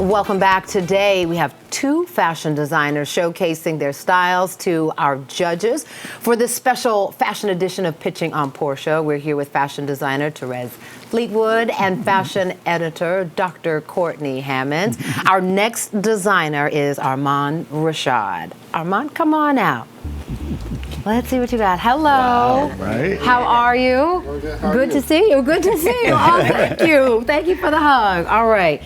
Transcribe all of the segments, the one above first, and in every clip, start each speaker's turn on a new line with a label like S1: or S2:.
S1: Welcome back. Today we have two fashion designers showcasing their styles to our judges for this special fashion edition of Pitching on Portia. We're here with fashion designer Therez Fleetwood and fashion editor Dr. Courtney Hammonds. Our next designer is Armand Rashad. Armand, come on out. Let's see what you got. Hello.
S2: Wow, right.
S1: How are you? Good to see you. Good to see you. Oh, thank you. Thank you for the hug. All right.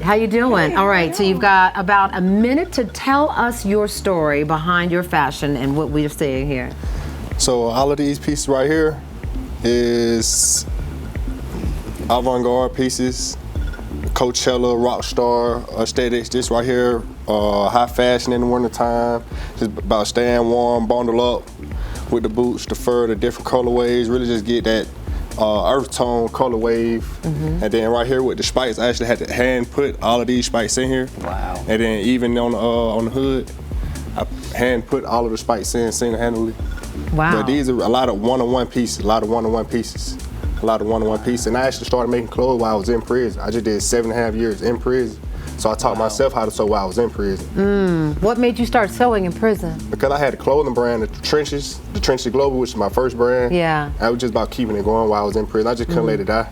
S1: How you doing? All right. So you've got about a minute to tell us your story behind your fashion and what we're seeing here.
S2: So all of these pieces right here is avant-garde pieces, Coachella, rock star aesthetics. This right here, high fashion in the wintertime. Just about staying warm, bundle up with the boots, the fur, the different colorways. Really just get that earth tone color wave. And then right here with the spikes, I actually had to hand put all of these spikes in here. Wow. And then even on the hood, I hand put all of the spikes in single-handedly.
S1: Wow.
S2: But these are a lot of one-on-one pieces, a lot of one-on-one pieces. And I actually started making clothes while I was in prison. I just did 7.5 years in prison. So I taught myself how to sew while I was in prison.
S1: What made you start sewing in prison?
S2: Because I had a clothing brand, the Trenches Global, which is my first brand.
S1: Yeah.
S2: I was just about keeping it going while I was in prison. I just couldn't let it die.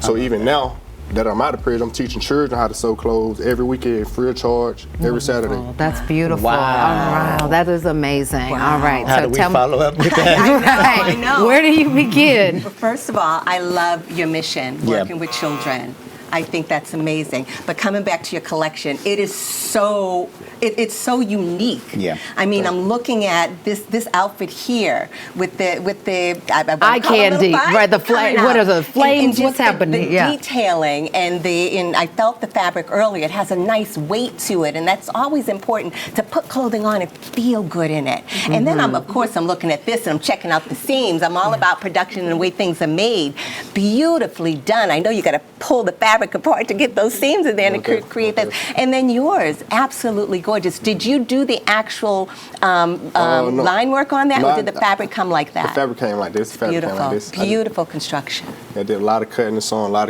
S2: So even now that I'm out of prison, I'm teaching children how to sew clothes every weekend, free of charge, every Saturday.
S1: Oh, that's beautiful.
S3: Wow.
S1: Wow, that is amazing.
S3: Wow.
S1: All right.
S3: How do we follow up with that?
S1: I know. Where do you begin?
S4: Well, first of all, I love your mission, working with children. I think that's amazing. But coming back to your collection, it is so it's so unique.
S3: Yeah.
S4: I mean, I'm looking at this outfit here with the
S1: eye candy, right? The flame. What are the flames? What's happening?
S4: The detailing and I felt the fabric earlier. It has a nice weight to it, and that's always important to put clothing on and feel good in it. And then I'm looking at this and I'm checking out the seams. I'm all about production and the way things are made. Beautifully done. I know you got to pull the fabric apart to get those seams in there and create that. And then yours, absolutely gorgeous. Did you do the actual line work on that, or did the fabric come like that?
S2: The fabric came like this.
S4: Beautiful construction.
S2: I did a lot of cutting and sewing, a lot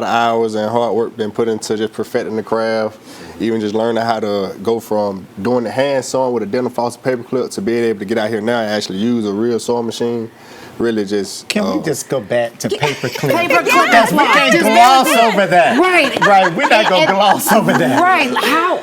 S2: of hours and hard work been put into just perfecting the craft. Even just learning how to go from doing the hand sewing with a denim floss paper clip to being able to get out here now and actually use a real sewing machine. Really just...
S3: Can we just go back to paper clip?
S1: Paper clip.
S3: We can't gloss over that.
S1: Right.
S3: Right. We're not going to gloss over that.
S1: Right. How?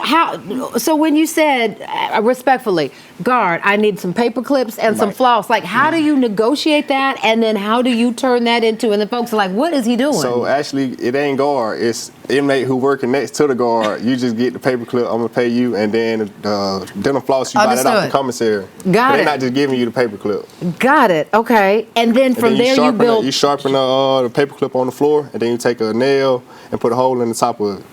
S1: So when you said, respectfully, guard, I need some paper clips and some floss, like how do you negotiate that? And then how do you turn that into, and the folks are like, what is he doing?
S2: So actually, it ain't guard. It's inmate who working next to the guard. You just get the paper clip, I'm going to pay you, and then the denim floss, you buy that out the commissary.
S1: Got it.
S2: They're not just giving you the paper clip.
S1: Got it. Okay. And then from there you build...
S2: You sharpen the paper clip on the floor, and then you take a nail and put a hole in the top of it.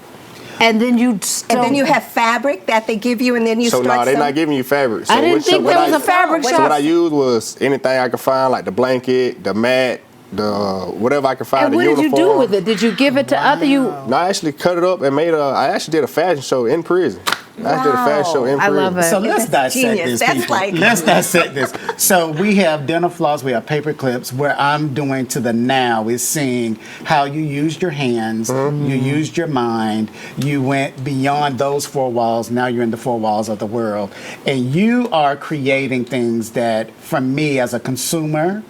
S1: And then you...
S4: And then you have fabric that they give you, and then you start...
S2: So no, they're not giving you fabric. So
S1: I didn't think there was a fabric shop.
S2: So what I used was anything I could find, like the blanket, the mat, whatever I could find.
S1: And what did you do with it? Did you give it to other you?
S2: No, I actually cut it up and I actually did a fashion show in prison. I did a fashion show in prison.
S1: I love it.
S3: So let's dissect this, people. Let's dissect this. So we have denim floss, we have paper clips. Where I'm doing to the now is seeing how you used your hands, you used your mind, you went beyond those four walls, now you're in the four walls of the world. And you are creating things that, for me as a consumer,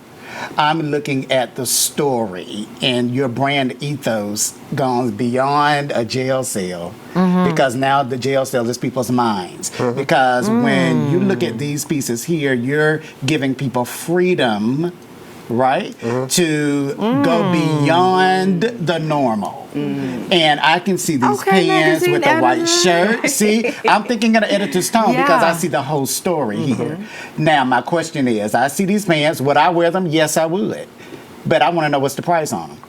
S3: I'm looking at the story, and your brand ethos goes beyond a jail cell, because now the jail cell is people's minds. Because when you look at these pieces here, you're giving people freedom, right, to go beyond the normal. And I can see these pants with the white shirt. See, I'm thinking of the editor's tone because I see the whole story here. Now, my question is, I see these pants. Would I wear them? Yes, I would. But I want to know what's the price on them.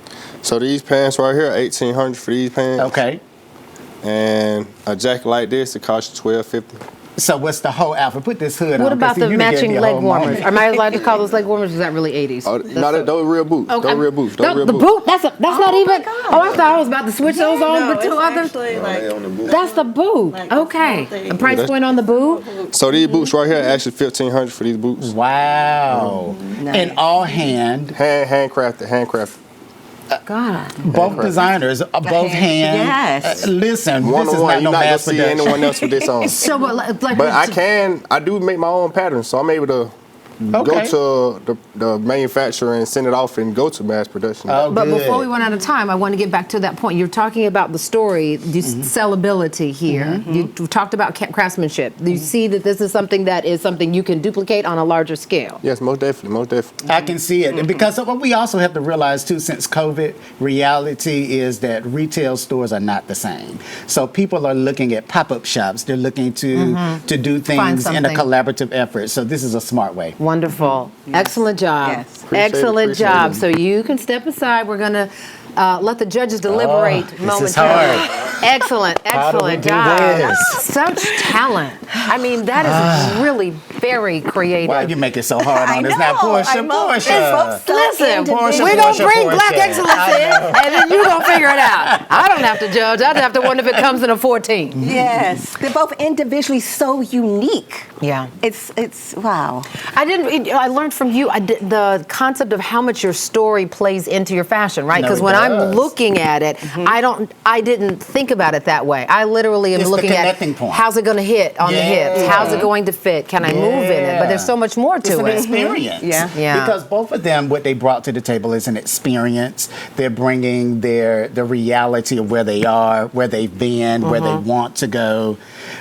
S2: So these pants right here, $1,800 for these pants.
S3: Okay.
S2: And a jacket like this, it costs you $1,250.
S3: So what's the whole outfit? Put this hood on.
S1: What about the matching leg warmers?
S3: Moment.
S1: Am I allowed to call those leg warmers? Is that really 80s?
S2: Oh, no, those real boots.
S1: Okay.
S2: Those real boots.
S1: The boot? That's not even. Oh, I thought I was about to switch those on, but two others. That's the boot. Okay. The price point on the boot?
S2: So these boots right here, actually $1,500 for these boots.
S3: Wow.
S4: Nice.
S3: And all handcrafted.
S1: God.
S3: Both designers, both hand.
S4: Yes.
S3: Listen,
S2: One
S3: this
S2: on
S3: is
S2: one,
S3: not
S2: you're
S3: no
S2: not gonna
S3: mass
S2: see
S3: production.
S2: anyone else with this on.
S1: So, like,
S2: But I do make my own patterns, so I'm able to
S3: Okay.
S2: go to the manufacturer and send it off and go to mass production.
S3: Oh,
S1: But
S3: good.
S1: before we run out of time, I want to get back to that point. You're talking about the story, the sellability here. You talked about craftsmanship. You see that this is something you can duplicate on a larger scale.
S2: Yes, most definitely.
S3: I can see it. And because what we also have to realize too, since COVID, reality is that retail stores are not the same. So people are looking at pop-up shops. They're looking to do things in a
S1: something.
S3: collaborative effort. So this is a smart way.
S1: Wonderful. Excellent job.
S4: Yes.
S1: Excellent
S2: Appreciate
S1: job.
S2: it.
S1: So you can step aside. We're going to let the judges deliberate
S3: this is
S1: momentarily.
S3: hard.
S1: Excellent,
S3: How do we
S1: excellent
S3: do
S1: job.
S3: this?
S1: Such talent. I mean, that is really very creative.
S3: Why you make it so hard on
S4: I
S3: us
S4: know,
S3: now, Portia?
S4: I know.
S3: Portia.
S4: They're both so
S1: Listen,
S4: individual.
S1: we're going to
S3: Portia,
S1: bring black
S3: Portia.
S1: excellence in, and then you're going to figure it out. I don't have to judge. I just have to wonder if it comes in a 14.
S4: Yes, they're both individually so unique.
S1: Yeah.
S4: It's wow.
S1: I learned from you the concept of how much your story plays into your fashion, right?
S3: No,
S1: Because
S3: it
S1: when I'm
S3: does.
S1: looking at it, I didn't think about it that way. I literally am
S3: It's the
S1: looking at
S3: connecting point.
S1: how's it going to hit on the hips?
S3: Yeah.
S1: How's it going to fit? Can I move in it? But there's so much more to
S3: It's an
S1: it.
S3: experience.
S4: Yeah.
S1: Yeah.
S3: Because both of them, what they brought to the table is an experience. They're bringing the reality of where they are, where they've been, where they want to go.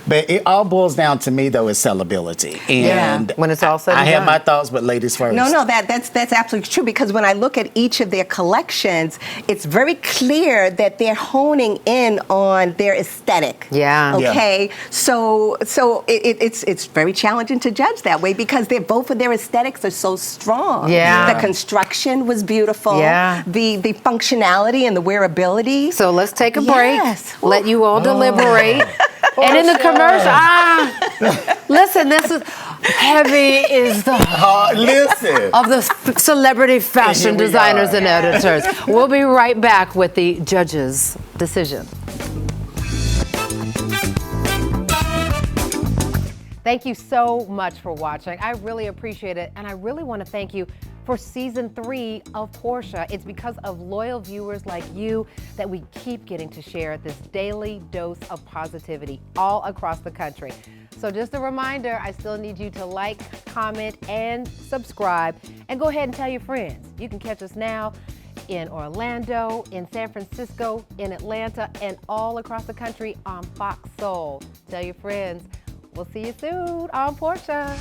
S3: But it all boils down to me, though, is sellability. And
S1: When it's all said
S3: I
S1: and
S3: have
S1: done.
S3: my thoughts, but ladies first.
S4: No, that's absolutely true because when I look at each of their collections, it's very clear that they're honing in on their aesthetic.
S1: Yeah.
S3: Yeah.
S4: Okay. So it's very challenging to judge that way because both of their aesthetics are so strong.
S1: Yeah.
S4: The construction was beautiful.
S1: Yeah.
S4: The functionality and the wearability.
S1: So let's take a break.
S4: Yes.
S1: Let you all deliberate. And in the commercial, listen, this is heavy is the
S3: Listen.
S1: of the celebrity fashion
S3: Here we
S1: designers
S3: are.
S1: and editors. We'll be right back with the judges' decision. Thank you so much for watching. I really appreciate it. And I really want to thank you for season 3 of Portia. It's because of loyal viewers like you that we keep getting to share this daily dose of positivity all across the country. So just a reminder, I still need you to like, comment, and subscribe. And go ahead and tell your friends. You can catch us now in Orlando, in San Francisco, in Atlanta, and all across the country on Fox Soul. Tell your friends. We'll see you soon on Portia.